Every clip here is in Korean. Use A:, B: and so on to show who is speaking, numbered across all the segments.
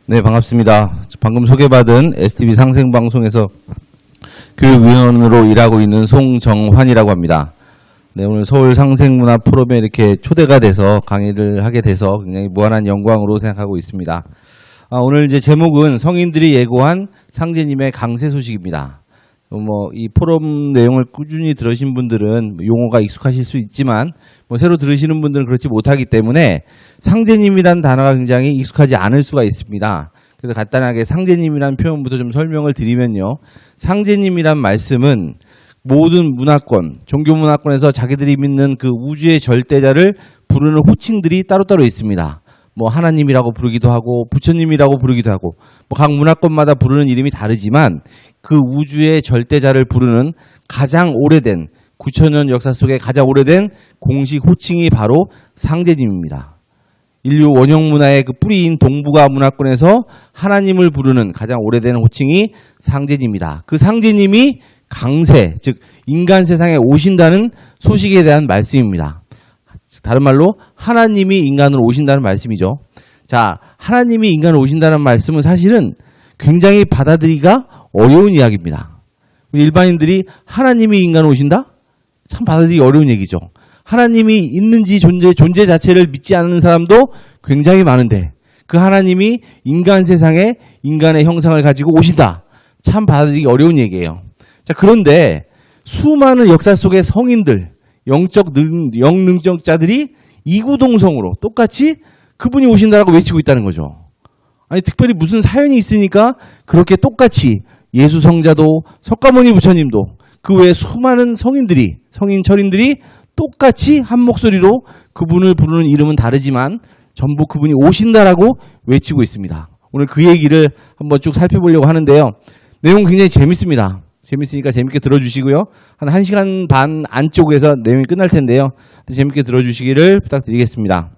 A: 네, 반갑습니다. 방금 소개받은 STV 상생방송에서 교육위원으로 일하고 있는 송정환이라고 합니다. 네, 오늘 서울 상생문화 포럼에 이렇게 초대가 돼서 강의를 하게 돼서 굉장히 무한한 영광으로 생각하고 있습니다. 오늘 이제 제목은 성인들이 예고한 상제님의 강세 소식입니다. 이 포럼 내용을 꾸준히 들으신 분들은 용어가 익숙하실 수 있지만 새로 들으시는 분들은 그렇지 못하기 때문에 상제님이란 단어가 굉장히 익숙하지 않을 수가 있습니다. 그래서 간단하게 상제님이란 표현부터 좀 설명을 드리면요. 상제님이란 말씀은 모든 문화권, 종교 문화권에서 자기들이 믿는 그 우주의 절대자를 부르는 호칭들이 따로따로 있습니다. 하나님이라고 부르기도 하고 부처님이라고 부르기도 하고 각 문화권마다 부르는 이름이 다르지만 그 우주의 절대자를 부르는 가장 오래된 9,000년 역사 속에 가장 오래된 공식 호칭이 바로 상제님입니다. 인류 원형 문화의 그 뿌리인 동북아 문화권에서 하나님을 부르는 가장 오래된 호칭이 상제님이다. 그 상제님이 강세, 즉 인간 세상에 오신다는 소식에 대한 말씀입니다. 다른 말로 하나님이 인간으로 오신다는 말씀이죠. 자, 하나님이 인간으로 오신다는 말씀은 사실은 굉장히 받아들이기가 어려운 이야기입니다. 일반인들이 하나님이 인간으로 오신다? 참 받아들이기 어려운 얘기죠. 하나님이 있는지 존재 자체를 믿지 않는 사람도 굉장히 많은데 그 하나님이 인간 세상에 인간의 형상을 가지고 오신다. 참 받아들이기 어려운 얘기예요. 자, 그런데 수많은 역사 속의 성인들, 영능력자들이 이구동성으로 똑같이 그분이 오신다라고 외치고 있다는 거죠. 아니, 특별히 무슨 사연이 있으니까 그렇게 똑같이 예수 성자도 석가모니 부처님도 그 외에 수많은 성인들이, 성인 철인들이 똑같이 한 목소리로 그분을 부르는 이름은 다르지만 전부 그분이 오신다라고 외치고 있습니다. 오늘 그 얘기를 한번 쭉 살펴보려고 하는데요. 내용 굉장히 재밌습니다. 재밌으니까 재밌게 들어주시고요. 한 1시간 반 안쪽에서 내용이 끝날 텐데요. 재밌게 들어주시기를 부탁드리겠습니다.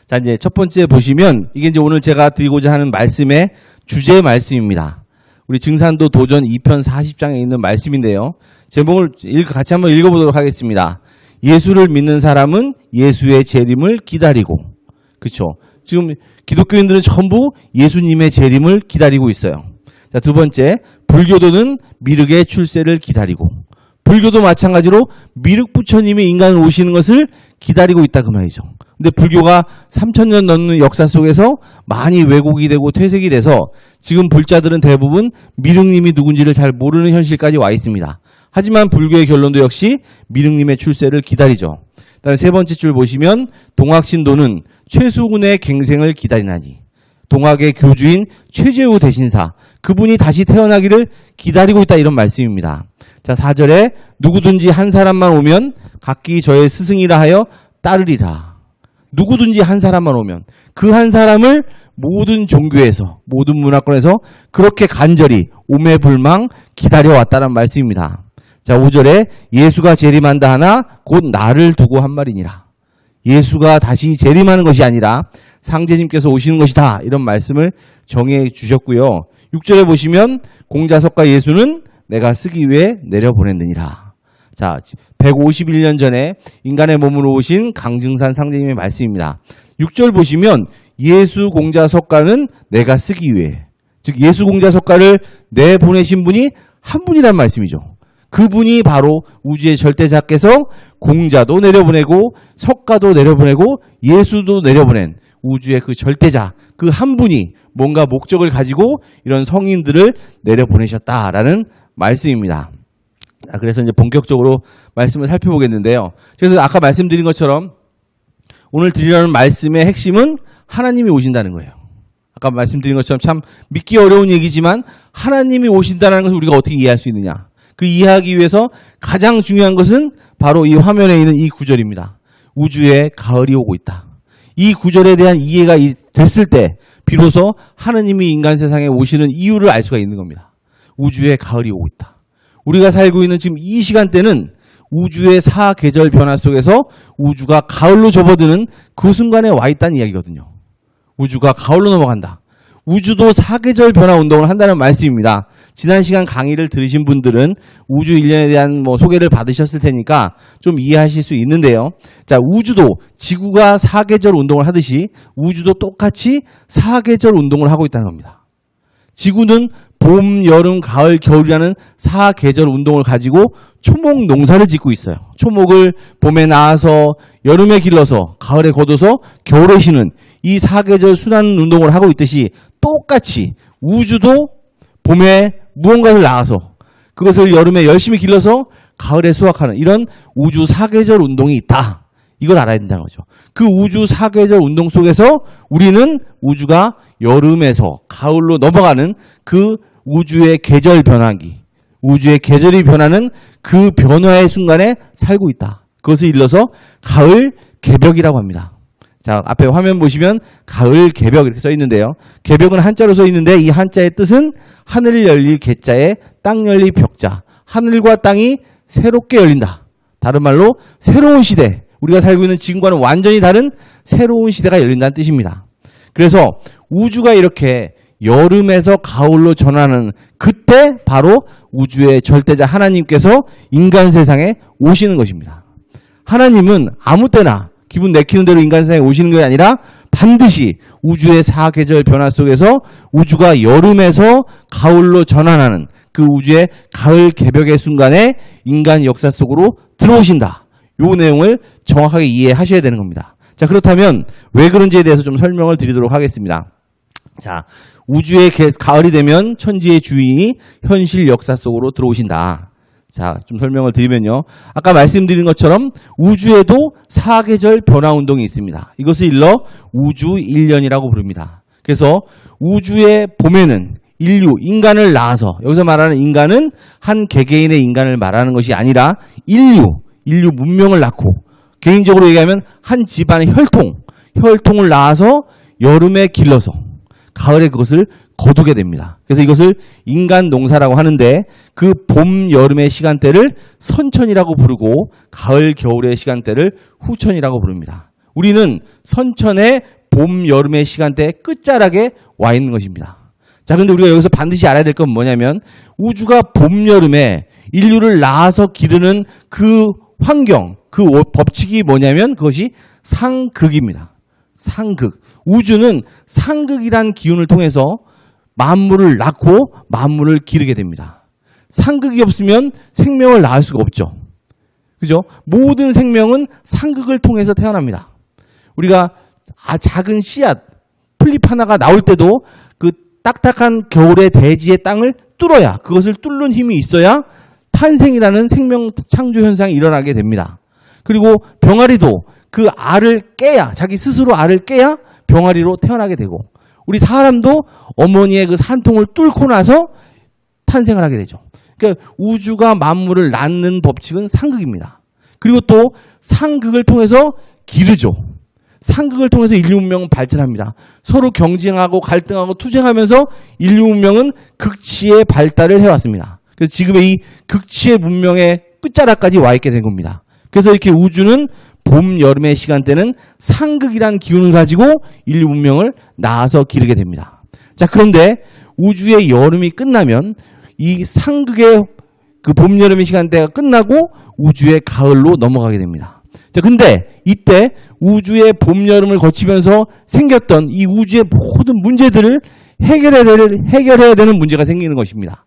A: 자, 이제 첫 번째 보시면 이게 이제 오늘 제가 드리고자 하는 말씀의 주제 말씀입니다. 우리 증산도 도전 2편 40장에 있는 말씀인데요. 제목을 같이 한번 읽어보도록 하겠습니다. 예수를 믿는 사람은 예수의 재림을 기다리고. 그렇죠. 지금 기독교인들은 전부 예수님의 재림을 기다리고 있어요. 자, 두 번째, 불교도는 미륵의 출세를 기다리고. 불교도 마찬가지로 미륵 부처님이 인간을 오시는 것을 기다리고 있다 그 말이죠. 근데 불교가 3,000년 넘는 역사 속에서 많이 왜곡이 되고 퇴색이 돼서 지금 불자들은 대부분 미륵님이 누군지를 잘 모르는 현실까지 와 있습니다. 하지만 불교의 결론도 역시 미륵님의 출세를 기다리죠. 다음 세 번째 줄 보시면 동학신도는 최수군의 갱생을 기다리나니. 동학의 교주인 최재우 대신사, 그분이 다시 태어나기를 기다리고 있다 이런 말씀입니다. 자, 4절에 누구든지 한 사람만 오면 각기 저의 스승이라 하여 따르리라. 누구든지 한 사람만 오면 그 한 사람을 모든 종교에서 모든 문화권에서 그렇게 간절히 오매불망 기다려왔다는 말씀입니다. 자, 5절에 예수가 재림한다 하나 곧 나를 두고 한 말이니라. 예수가 다시 재림하는 것이 아니라 상제님께서 오시는 것이다. 이런 말씀을 정해 주셨고요. 6절에 보시면 공자석가 예수는 내가 쓰기 위해 내려보냈느니라. 자, 151년 전에 인간의 몸으로 오신 강증산 상제님의 말씀입니다. 6절 보시면 예수 공자석가는 내가 쓰기 위해, 즉 예수 공자석가를 내보내신 분이 한 분이란 말씀이죠. 그분이 바로 우주의 절대자께서 공자도 내려보내고 석가도 내려보내고 예수도 내려보낸 우주의 그 절대자, 그 한 분이 뭔가 목적을 가지고 이런 성인들을 내려보내셨다라는 말씀입니다. 그래서 이제 본격적으로 말씀을 살펴보겠는데요. 그래서 아까 말씀드린 것처럼 오늘 드리려는 말씀의 핵심은 하나님이 오신다는 거예요. 아까 말씀드린 것처럼 참 믿기 어려운 얘기지만 하나님이 오신다는 것을 우리가 어떻게 이해할 수 있느냐. 그 이해하기 위해서 가장 중요한 것은 바로 이 화면에 있는 이 구절입니다. 우주에 가을이 오고 있다. 이 구절에 대한 이해가 됐을 때 비로소 하느님이 인간 세상에 오시는 이유를 알 수가 있는 겁니다. 우주에 가을이 오고 있다. 우리가 살고 있는 지금 이 시간대는 우주의 사계절 변화 속에서 우주가 가을로 접어드는 그 순간에 와 있다는 이야기거든요. 우주가 가을로 넘어간다. 우주도 사계절 변화 운동을 한다는 말씀입니다. 지난 시간 강의를 들으신 분들은 우주 일련에 대한 소개를 받으셨을 테니까 좀 이해하실 수 있는데요. 자, 우주도 지구가 사계절 운동을 하듯이 우주도 똑같이 사계절 운동을 하고 있다는 겁니다. 지구는 봄, 여름, 가을, 겨울이라는 사계절 운동을 가지고 초목 농사를 짓고 있어요. 초목을 봄에 낳아서 여름에 길러서 가을에 거둬서 겨울에 심는 이 사계절 순환 운동을 하고 있듯이 똑같이 우주도 봄에 무언가를 낳아서 그것을 여름에 열심히 길러서 가을에 수확하는 이런 우주 사계절 운동이 있다. 이걸 알아야 된다는 거죠. 그 우주 사계절 운동 속에서 우리는 우주가 여름에서 가을로 넘어가는 그 우주의 계절 변화기, 우주의 계절이 변하는 그 변화의 순간에 살고 있다. 그것을 일러서 가을 개벽이라고 합니다. 자, 앞에 화면 보시면 가을 개벽 이렇게 써 있는데요. 개벽은 한자로 써 있는데 이 한자의 뜻은 하늘 열릴 개자에 땅 열릴 벽자. 하늘과 땅이 새롭게 열린다. 다른 말로 새로운 시대. 우리가 살고 있는 지금과는 완전히 다른 새로운 시대가 열린다는 뜻입니다. 그래서 우주가 이렇게 여름에서 가을로 전환하는 그때 바로 우주의 절대자 하나님께서 인간 세상에 오시는 것입니다. 하나님은 아무 때나 기분 내키는 대로 인간 세상에 오시는 것이 아니라 반드시 우주의 사계절 변화 속에서 우주가 여름에서 가을로 전환하는 그 우주의 가을 개벽의 순간에 인간 역사 속으로 들어오신다. 요 내용을 정확하게 이해하셔야 되는 겁니다. 자, 그렇다면 왜 그런지에 대해서 좀 설명을 드리도록 하겠습니다. 자, 우주의 가을이 되면 천지의 주인이 현실 역사 속으로 들어오신다. 자, 좀 설명을 드리면요. 아까 말씀드린 것처럼 우주에도 사계절 변화 운동이 있습니다. 이것을 일러 우주 1년이라고 부릅니다. 그래서 우주의 봄에는 인간을 낳아서, 여기서 말하는 인간은 한 개개인의 인간을 말하는 것이 아니라 인류 문명을 낳고, 개인적으로 얘기하면 한 집안의 혈통을 낳아서 여름에 길러서 가을에 그것을 거두게 됩니다. 그래서 이것을 인간 농사라고 하는데 그 봄, 여름의 시간대를 선천이라고 부르고 가을, 겨울의 시간대를 후천이라고 부릅니다. 우리는 선천의 봄, 여름의 시간대 끝자락에 와 있는 것입니다. 자, 근데 우리가 여기서 반드시 알아야 될 건 뭐냐면 우주가 봄, 여름에 인류를 낳아서 기르는 그 환경, 그 법칙이 뭐냐면 그것이 상극입니다. 상극. 우주는 상극이란 기운을 통해서 만물을 낳고 만물을 기르게 됩니다. 상극이 없으면 생명을 낳을 수가 없죠. 그죠? 모든 생명은 상극을 통해서 태어납니다. 우리가 작은 씨앗, 풀잎 하나가 나올 때도 그 딱딱한 겨울의 대지의 땅을 뚫어야, 그것을 뚫는 힘이 있어야 탄생이라는 생명 창조 현상이 일어나게 됩니다. 그리고 병아리도 그 알을 깨야, 자기 스스로 알을 깨야 병아리로 태어나게 되고, 우리 사람도 어머니의 그 산통을 뚫고 나서 탄생을 하게 되죠. 그러니까 우주가 만물을 낳는 법칙은 상극입니다. 그리고 또 상극을 통해서 기르죠. 상극을 통해서 인류 문명은 발전합니다. 서로 경쟁하고 갈등하고 투쟁하면서 인류 문명은 극치의 발달을 해왔습니다. 그래서 지금의 이 극치의 문명의 끝자락까지 와 있게 된 겁니다. 그래서 이렇게 우주는 봄, 여름의 시간대는 상극이란 기운을 가지고 인류 문명을 낳아서 기르게 됩니다. 자, 그런데 우주의 여름이 끝나면 이 상극의 그 봄, 여름의 시간대가 끝나고 우주의 가을로 넘어가게 됩니다. 자, 근데 이때 우주의 봄, 여름을 거치면서 생겼던 이 우주의 모든 문제들을 해결해야 되는 문제가 생기는 것입니다.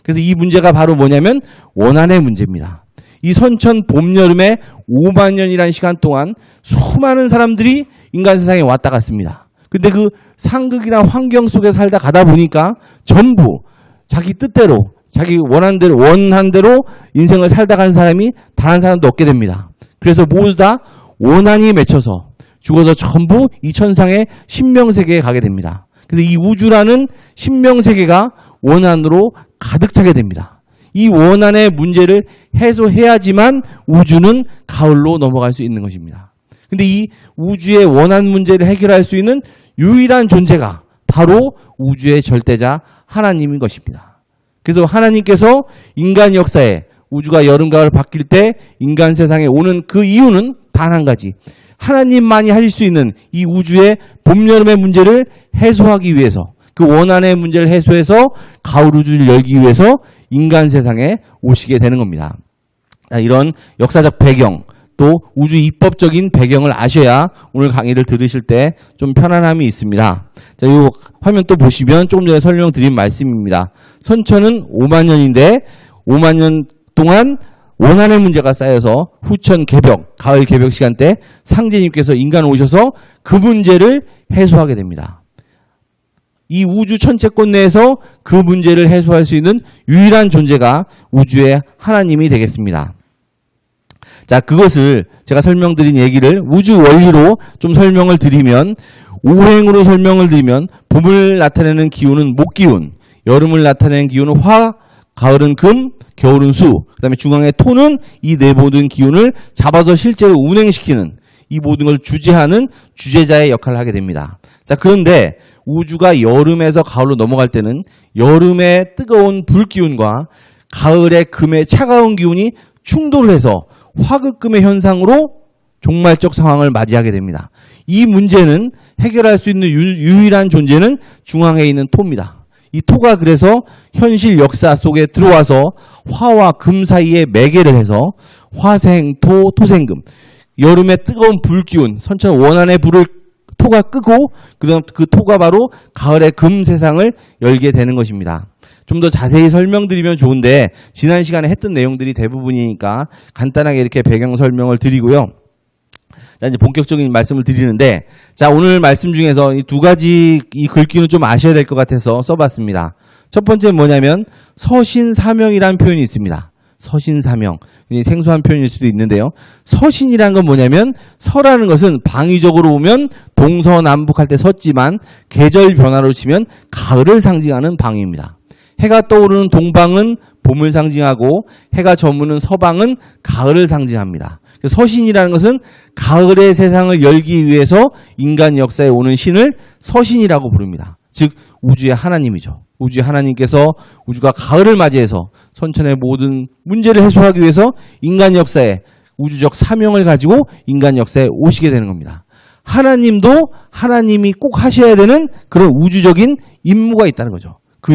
A: 그래서 이 문제가 바로 뭐냐면 원한의 문제입니다. 이 선천 봄, 여름에 5만 년이라는 시간 동안 수많은 사람들이 인간 세상에 왔다 갔습니다. 근데 그 상극이란 환경 속에 살다 가다 보니까 전부 자기 뜻대로, 자기 원한 대로 인생을 살다 간 사람이 단 한 사람도 없게 됩니다. 그래서 모두 다 원한이 맺혀서 죽어서 전부 이 천상의 신명세계에 가게 됩니다. 그래서 이 우주라는 신명세계가 원한으로 가득 차게 됩니다. 이 원한의 문제를 해소해야지만 우주는 가을로 넘어갈 수 있는 것입니다. 근데 이 우주의 원한 문제를 해결할 수 있는 유일한 존재가 바로 우주의 절대자 하나님인 것입니다. 그래서 하나님께서 인간 역사에 우주가 여름, 가을 바뀔 때 인간 세상에 오는 그 이유는 단 한 가지. 하나님만이 하실 수 있는 이 우주의 봄, 여름의 문제를 해소하기 위해서, 그 원한의 문제를 해소해서 가을 우주를 열기 위해서 인간 세상에 오시게 되는 겁니다. 이런 역사적 배경, 또 우주 입법적인 배경을 아셔야 오늘 강의를 들으실 때 좀 편안함이 있습니다. 자, 이 화면 또 보시면 조금 전에 설명드린 말씀입니다. 선천은 5만 년인데 5만 년 동안 원한의 문제가 쌓여서 후천 개벽, 가을 개벽 시간 때 상제님께서 인간 오셔서 그 문제를 해소하게 됩니다. 이 우주 천체권 내에서 그 문제를 해소할 수 있는 유일한 존재가 우주의 하나님이 되겠습니다. 자, 그것을 제가 설명드린 얘기를 우주 원리로 좀 설명을 드리면, 오행으로 설명을 드리면 봄을 나타내는 기운은 목기운, 여름을 나타내는 기운은 화, 가을은 금, 겨울은 수, 그 다음에 중앙의 토는 이 네 모든 기운을 잡아서 실제로 운행시키는, 이 모든 걸 주재하는 주재자의 역할을 하게 됩니다. 자, 그런데 우주가 여름에서 가을로 넘어갈 때는 여름의 뜨거운 불기운과 가을의 금의 차가운 기운이 충돌을 해서 화극금의 현상으로 종말적 상황을 맞이하게 됩니다. 이 문제는 해결할 수 있는 유일한 존재는 중앙에 있는 토입니다. 이 토가 그래서 현실 역사 속에 들어와서 화와 금 사이에 매개를 해서 화생토, 토생금, 여름의 뜨거운 불기운, 선천 원한의 불을 토가 끄고 그다음 그 토가 바로 가을의 금 세상을 열게 되는 것입니다. 좀 더 자세히 설명드리면 좋은데 지난 시간에 했던 내용들이 대부분이니까 간단하게 이렇게 배경 설명을 드리고요. 자, 이제 본격적인 말씀을 드리는데, 자, 오늘 말씀 중에서 이 두 가지 이 글귀는 좀 아셔야 될 것 같아서 써봤습니다. 첫 번째는 뭐냐면 서신사명이라는 표현이 있습니다. 서신사명. 생소한 표현일 수도 있는데요. 서신이란 건 뭐냐면, 서라는 것은 방위적으로 보면 동서남북할 때 섰지만 계절 변화로 치면 가을을 상징하는 방위입니다. 해가 떠오르는 동방은 봄을 상징하고 해가 저무는 서방은 가을을 상징합니다. 서신이라는 것은 가을의 세상을 열기 위해서 인간 역사에 오는 신을 서신이라고 부릅니다. 즉 우주의 하나님이죠. 우주의 하나님께서 우주가 가을을 맞이해서 선천의 모든 문제를 해소하기 위해서 인간 역사에 우주적 사명을 가지고 인간 역사에 오시게 되는 겁니다. 하나님도 하나님이 꼭 하셔야 되는 그런 우주적인 임무가 있다는 거죠. 그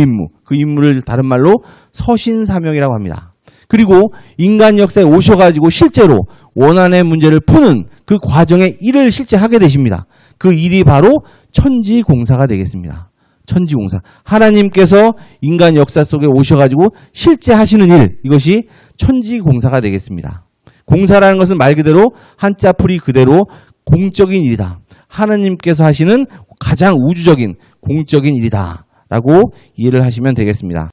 A: 임무를 다른 말로 서신사명이라고 합니다. 그리고 인간 역사에 오셔가지고 실제로 원한의 문제를 푸는 그 과정의 일을 실제 하게 되십니다. 그 일이 바로 천지공사가 되겠습니다. 천지공사. 하나님께서 인간 역사 속에 오셔가지고 실제 하시는 일, 이것이 천지공사가 되겠습니다. 공사라는 것은 말 그대로 한자풀이 그대로 공적인 일이다. 하나님께서 하시는 가장 우주적인 공적인 일이다 라고 이해를 하시면 되겠습니다.